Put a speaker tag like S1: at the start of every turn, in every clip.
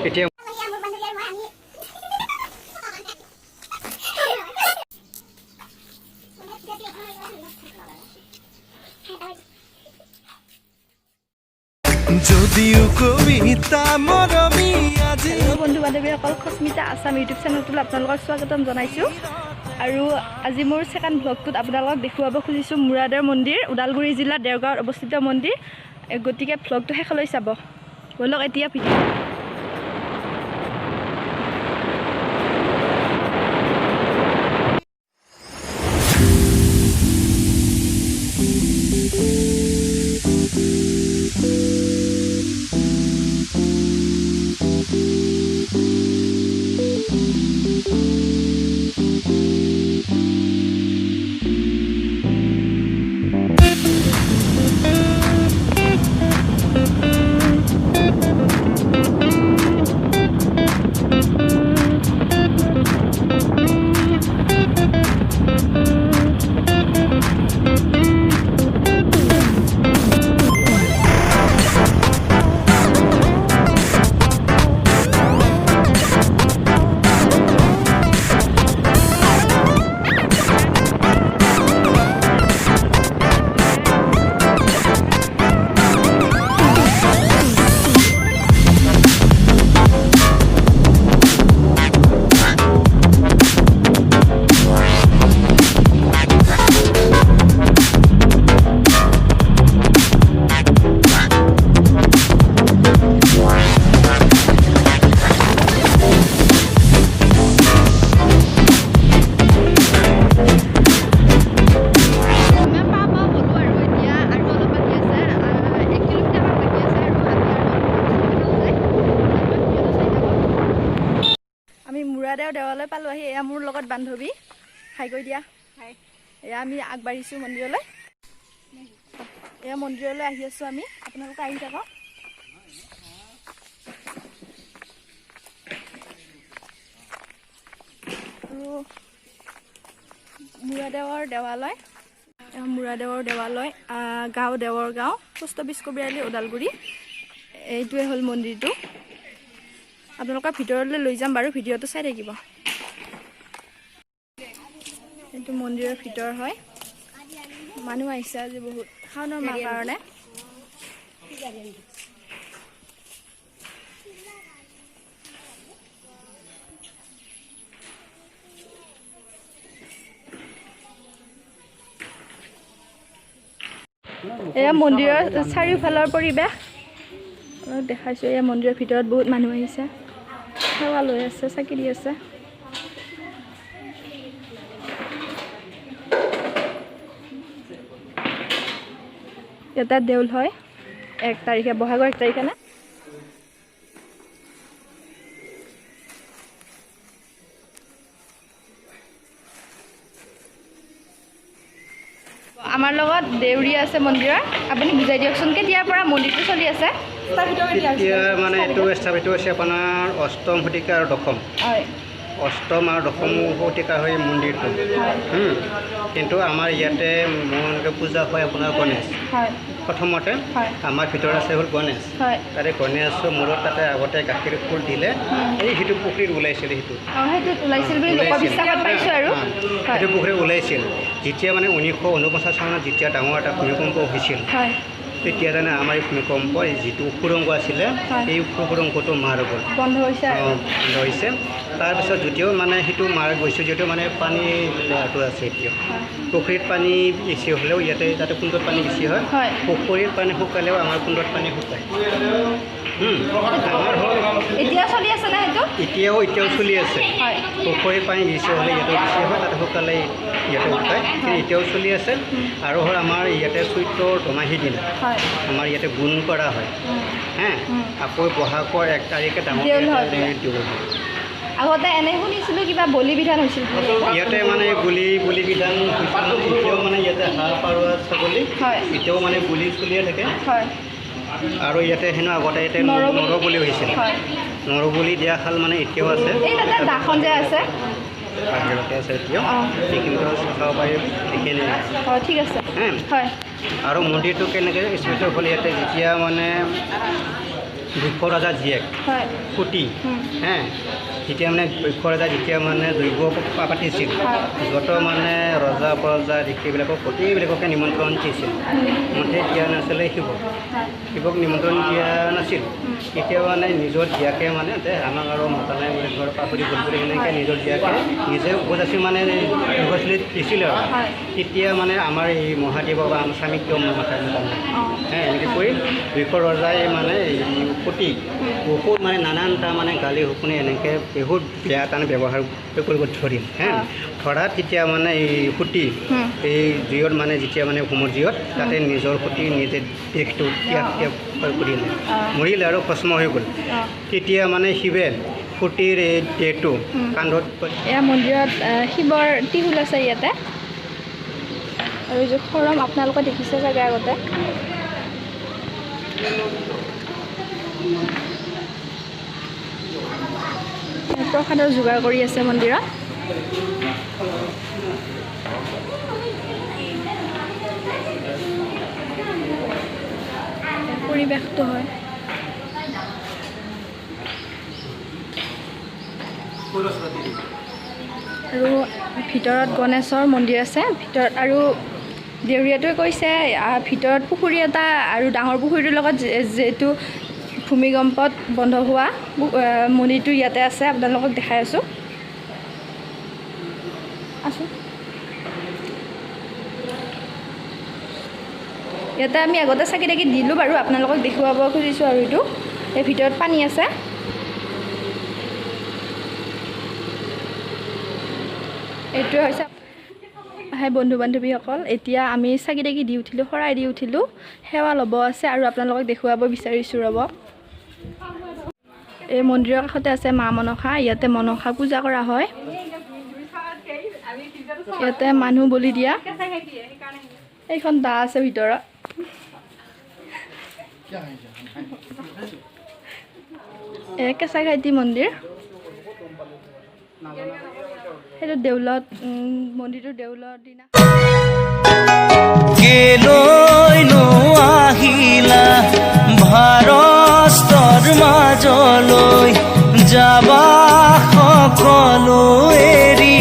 S1: এতিয়া
S2: যদিও কবিতা মৰমী আজি
S3: বন্ধু বান্ধৱীসকল খস্মিতা আছাম ইউটিউব চেনেলটোলৈ আপোনালোকক স্বাগতম জনাইছোঁ আৰু আজি মোৰ ছেকেণ্ড ব্লগটোত আপোনালোকক দেখুৱাব খুজিছোঁ মুৰাদেউ মন্দিৰ ওদালগুৰি জিলা দেওগাঁৱত অৱস্থিত মন্দিৰ গতিকে ব্লগটো শেষলৈ চাব ব'লক এতিয়া ভিডিঅ' মুৰাদেউ দেৱালয় পালোঁ আহি এয়া মোৰ লগত বান্ধৱী হাই কৈ দিয়া হাই এয়া আমি আগবাঢ়িছোঁ মন্দিৰলৈ এয়া মন্দিৰলৈ আহি আছোঁ আমি আপোনালোকে আহি থাকক আৰু মুৰাদেৱৰ দেৱালয় গাঁও দেৱৰ গাঁও পোষ্ট অফিচ কবিৰালি ওদালগুৰি এইটোৱে হ'ল মন্দিৰটো আপোনালোকৰ ভিতৰলৈ লৈ যাম বাৰু ভিডিঅ'টো চাই থাকিব এইটো মন্দিৰৰ ভিতৰ হয় মানুহ আহিছে আজি বহুত শাওনৰ মাহ কাৰণে এয়া মন্দিৰৰ চাৰিওফালৰ পৰিৱেশ দেখাইছোঁ এয়া মন্দিৰৰ ভিতৰত বহুত মানুহ আহিছে সেৱা লৈ আছে চাকি দি আছে এটা দেউল হয় 1 তাৰিখে বহাগৰ 1 তাৰিখে না আমাৰ লগত দেউৰী আছে মন্দিৰৰ আপুনি বুজাই দিয়কচোন কেতিয়াৰ পৰা মন্দিৰটো চলি আছে
S1: এতিয়া মানে এইটো স্থাপিত হৈছে আপোনাৰ অষ্টম শতিকা আৰু দশম
S3: হয়
S1: অষ্টম আৰু দশম শতিকা হয় মন্দিৰটো কিন্তু আমাৰ ইয়াতে মন্দিৰ পূজা হয় আপোনাৰ গণেশ প্ৰথমতে আমাৰ ভিতৰত আছে হ'ল গণেশ তাতে গণেশৰ মূৰত তাতে আগতে গাখীৰ ফুল দিলে এই সিটো পুখুৰীত ওলাইছিল সেইটো পুখুৰীত ওলাইছিল যেতিয়া মানে 1949 চনত যেতিয়া ডাঙৰ এটা ভূমিকম্প হৈছিল তেতিয়া জানে আমাৰ এই ভূমিকম্প যিটো সুৰংগ আছিলে এই সুৰংগটো মাৰ গ'ল বন্ধ হৈছে তাৰপিছত যদিও মানে সেইটো মাৰ গৈছে যদিও মানে পানী লেয়াৰটো আছে এতিয়া পুখুৰীত পানী বেছি হ'লেও ইয়াতে তাতে কুণ্ডত পানী বেছি হয় পুখুৰীত পানী শুকালেও আমাৰ কুণ্ডত পানী শুকায় আমাৰ হ'ল এতিয়াও চলি আছে পুখুৰীৰ পানী বেছি হ'লে ইয়াতে বেছি হয় তাতে শুকালে ইয়াতে শুকায় এতিয়াও চলি আছে আৰু হ'ল আমাৰ ইয়াতে চৈত্ৰৰ দমাহী দিনা আমাৰ ইয়াতে গুণ কৰা হয় আকৌ বহাগৰ 1 তাৰিখে ডাঙৰ দেউল হয়
S3: আগতে এনে শুনিছিলোঁ কিবা বলি বিধান হৈছিল
S1: ইয়াতে মানে বলি বিধান হৈছিল এতিয়াও মানে ইয়াতে হাঁহ পাৰৱা ছাগলী এতিয়াও মানে বলি চলিয়ে থাকে আৰু ইয়াতে হেনো আগতে ইয়াতে নৰবলি হৈছিল নৰবলি দিয়া খাল মানে এতিয়াও আছে বাহিৰতে আছে এতিয়াও
S3: অঁ
S1: সেইখিনিতো চাব পাৰি এইখিনি
S3: হয় ঠিক আছে
S1: হে
S3: হয়
S1: আৰু মন্দিৰটো কেনেকৈ স্পেচিয়েল হ'ল ইয়াতে যেতিয়া মানে বৃক্ষ ৰজা জীয়েক
S3: হয়
S1: সতী হে তেতিয়া মানে বৃক্ষ ৰজা যেতিয়া মানে দৈৱ পাতিছিল যত মানে ৰজা প্ৰজা ঋষিবিলাকক সতীবিলাককে নিমন্ত্ৰণ দিছিল মতে দিয়া নাছিলে শিৱক নিমন্ত্ৰণ দিয়া নাছিল তেতিয়া মানে নিজৰ জীয়াকে মানে আমাক আৰু মতা নাই বুলি ঘৰ পাহৰি গ'ল বুলি এনেকৈ নিজৰ জীয়াকে নিজে উপজাচি মানে গৃহস্থলীত দিছিলে আৰু তেতিয়া মানে আমাৰ এই মহাদেৱক বা আমাৰ স্বামী কিয় মতা নাই এনেকৈ কৰি বৃক্ষ ৰজাই মানে এই সতীক বহুত মানে নানানটা মানে গালি শুকুনি এনেকৈ বহুত বেয়া টান ব্যৱহাৰ কৰিব ধৰিল ধৰাত তেতিয়া মানে এই সতী এই জুইত মানে যেতিয়া মানে হোমৰ জুইত তাতে নিজৰ সতী নিজে দেহটো ত্যাগ কৰিলে মৰিলে আৰু ভস্ম হৈ গ'ল তেতিয়া মানে শিৱে সতীৰ এই দেহটো কান্ধত
S3: এয়া মন্দিৰত শিৱৰ ত্ৰিশূল আছে ইয়াতে আৰু যে খৰম আপোনালোকে দেখিছে চাগে আগতে প্ৰসাদৰ যোগাৰ কৰি আছে মন্দিৰত পৰিৱেশটো হয় আৰু ভিতৰত গণেশৰ মন্দিৰ আছে ভিতৰত আৰু দেউৰীয়াটোৱে কৈছে ভিতৰত পুখুৰী এটা আৰু ডাঙৰ পুখুৰীটোৰ লগত যিহেতু ভূমিকম্পত বন্ধ হোৱা মন্দিৰটো ইয়াতে আছে আপোনালোকক দেখাই আছোঁ ইয়াতে আমি আগতে চাকি তাকি দিলোঁ বাৰু আপোনালোকক দেখুৱাব খুজিছোঁ আৰু এইটো এই ভিতৰত পানী আছে এইটোৱে হৈছে বন্ধু বান্ধৱীসকল এতিয়া আমি চাকি তাকি দি উঠিলোঁ শৰাই দি উঠিলোঁ সেৱা ল'ব আছে আৰু আপোনালোকক দেখুৱাব বিচাৰিছোঁ ৰ'ব এই মন্দিৰৰ কাষতে আছে মা মনসা ইয়াতে মনসা পূজা কৰা হয় ইয়াতে মানুহ বলি দিয়া এইখন দা আছে ভিতৰত কেঁচা ঘাইটি মন্দিৰ সেইটো দেউলত মন্দিৰটোৰ দেউলৰ দিনা
S2: কেলৈ আহিলা ভাৰতৰ মাজলৈ যাবা সকলো এৰি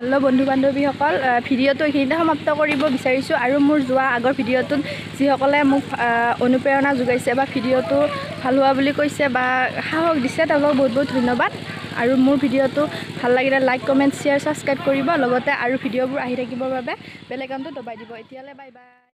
S3: হেল্ল' বন্ধু বান্ধৱীসকল ভিডিঅ'টো এইখিনিতে সমাপ্ত কৰিব বিচাৰিছোঁ আৰু মোৰ যোৱা আগৰ ভিডিঅ'টোত যিসকলে মোক অনুপ্ৰেৰণা যোগাইছে বা ভিডিঅ'টো ভাল হোৱা বুলি কৈছে বা সাহস দিছে তেওঁলোকক বহুত বহুত ধন্যবাদ আৰু মোৰ ভিডিঅ'টো ভাল লাগিলে লাইক কমেণ্ট শ্বেয়াৰ ছাবস্ক্ৰাইব কৰিব লগতে আৰু ভিডিঅ'বোৰ আহি থাকিবৰ বাবে বেল আইকনটো দবাই দিব এতিয়ালৈ বাই বাই